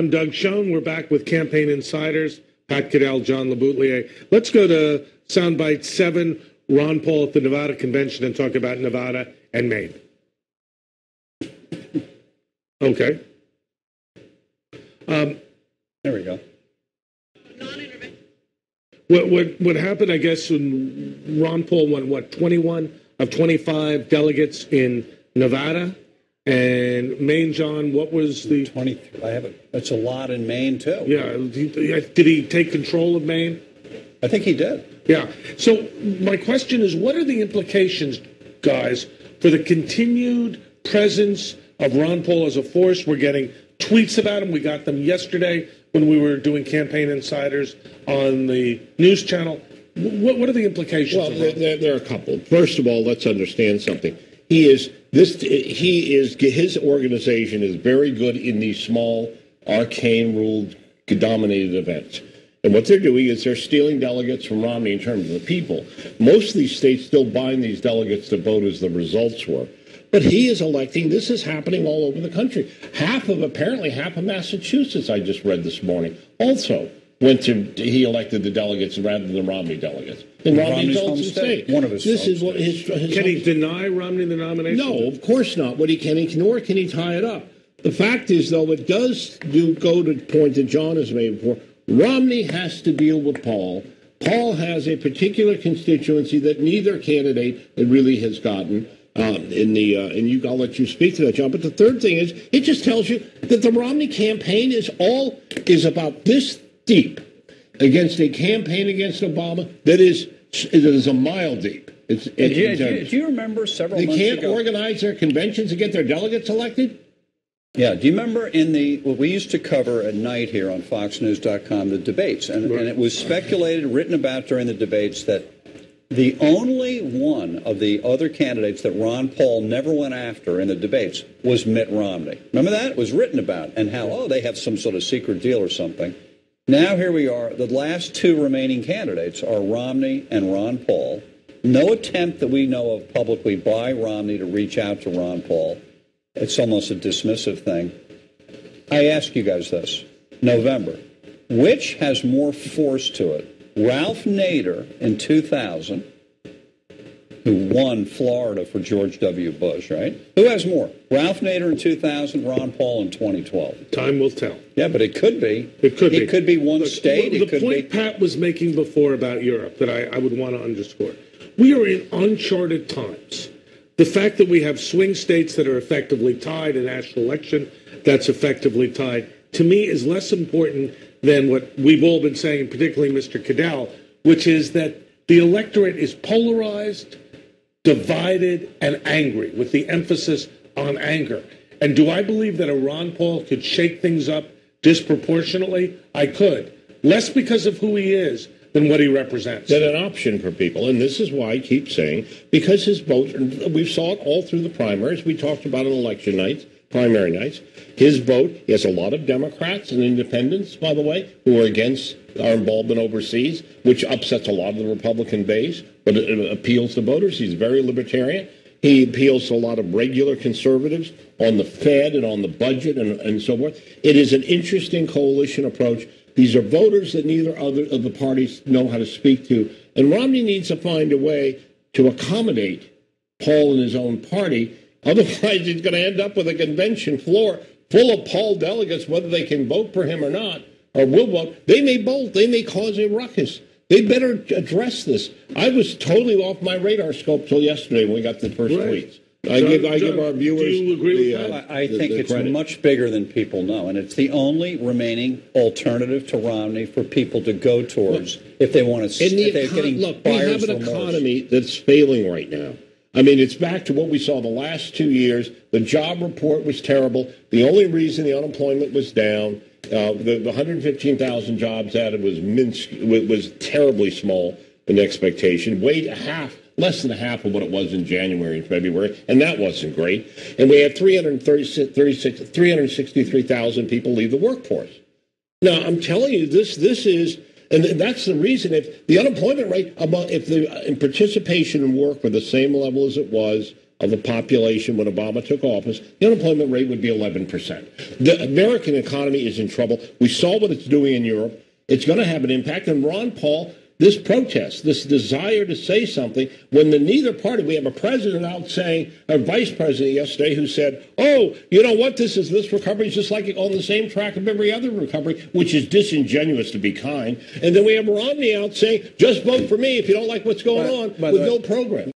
I'm Doug Schoen. We're back with Campaign Insiders, Pat Caddell, John LeBoutelier. Let's go to Soundbite 7, Ron Paul at the Nevada Convention, and talk about Nevada and Maine. Okay. There we go. What happened, I guess, when Ron Paul won, 21 of 25 delegates in Nevada? And Maine, John, what was the... 23. I have it. That's a lot in Maine, too. Yeah. Did he take control of Maine? I think he did. Yeah. So my question is, what are the implications, guys, for the continued presence of Ron Paul as a force? We're getting tweets about him. We got them yesterday when we were doing Campaign Insiders on the news channel. What are the implications? Well, there are a couple. First of all, let's understand something. His organization is very good in these small, arcane-ruled, dominated events. And what they're doing is they're stealing delegates from Romney in terms of the people. Most of these states still bind these delegates to vote as the results were. But he is electing. This is happening all over the country. Apparently half of Massachusetts, I just read this morning, also he elected the delegates rather than the Romney delegates. In Romney's own state. One of his This is what his Can he deny Romney the nomination? No, of course not. Nor can he tie it up. The fact is, though, it does go to the point that John has made before. Romney has to deal with Paul. Paul has a particular constituency that neither candidate really has gotten. I'll let you speak to that, John. But the third thing is, it just tells you that the Romney campaign is about this deep against a campaign against Obama that is a mile deep. Do you remember several months ago? They can't organize their conventions to get their delegates elected? Yeah. Do you remember what we used to cover at night here on FoxNews.com, the debates? And it was speculated, written about during the debates that the only one of the other candidates that Ron Paul never went after in the debates was Mitt Romney. Remember that? It was written about, and how, they have some sort of secret deal or something. Now here we are. The last two remaining candidates are Romney and Ron Paul. No attempt that we know of publicly by Romney to reach out to Ron Paul. It's almost a dismissive thing. I ask you guys this. November. Which has more force to it? Ralph Nader in 2000, who won Florida for George W. Bush, right? Who has more? Ralph Nader in 2000, Ron Paul in 2012. Time will tell. Yeah, but it could be. It could be one state. The point Pat was making before about Europe that I would want to underscore. We are in uncharted times. The fact that we have swing states that are effectively tied, a national election that's effectively tied, to me is less important than what we've all been saying, particularly Mr. Caddell, which is that the electorate is polarized, divided, and angry, with the emphasis on anger. And do I believe that a Ron Paul could shake things up disproportionately? I could. Less because of who he is than what he represents. That's an option for people, and this is why I keep saying, because his vote, we saw it all through the primaries, we talked about it on election nights, primary nights, his vote, he has a lot of Democrats and independents, by the way, who are against our involvement overseas, which upsets a lot of the Republican base, but it appeals to voters. He's very libertarian. He appeals to a lot of regular conservatives on the Fed and on the budget and so forth. It is an interesting coalition approach. These are voters that neither other of the parties know how to speak to. And Romney needs to find a way to accommodate Paul and his own party. Otherwise, he's going to end up with a convention floor full of Paul delegates, whether they can vote for him or not, or will vote. They may bolt. They may cause a ruckus. They better address this. I was totally off my radar scope till yesterday when we got the first tweets. I give our viewers. Do you agree with that? I think it's much bigger than people know, and it's the only remaining alternative to Romney for people to go towards if they want to. If they're getting look, we have an economy that's failing right now. I mean, it's back to what we saw the last 2 years. The job report was terrible. The only reason the unemployment was down, the 115,000 jobs added was terribly small in expectation. Less than half of what it was in January and February, and that wasn't great. And we had 363,000 people leave the workforce. Now, I'm telling you, this is, and that's the reason. If the unemployment rate, if the participation in work were the same level as it was of the population when Obama took office, the unemployment rate would be 11%. The American economy is in trouble. We saw what it's doing in Europe. It's going to have an impact. And Ron Paul, this protest, this desire to say something, when neither party, we have a president out saying, a vice president yesterday who said, oh, you know what, this recovery is just like on the same track of every other recovery, which is disingenuous to be kind. And then we have Romney out saying, just vote for me if you don't like what's going on with no program.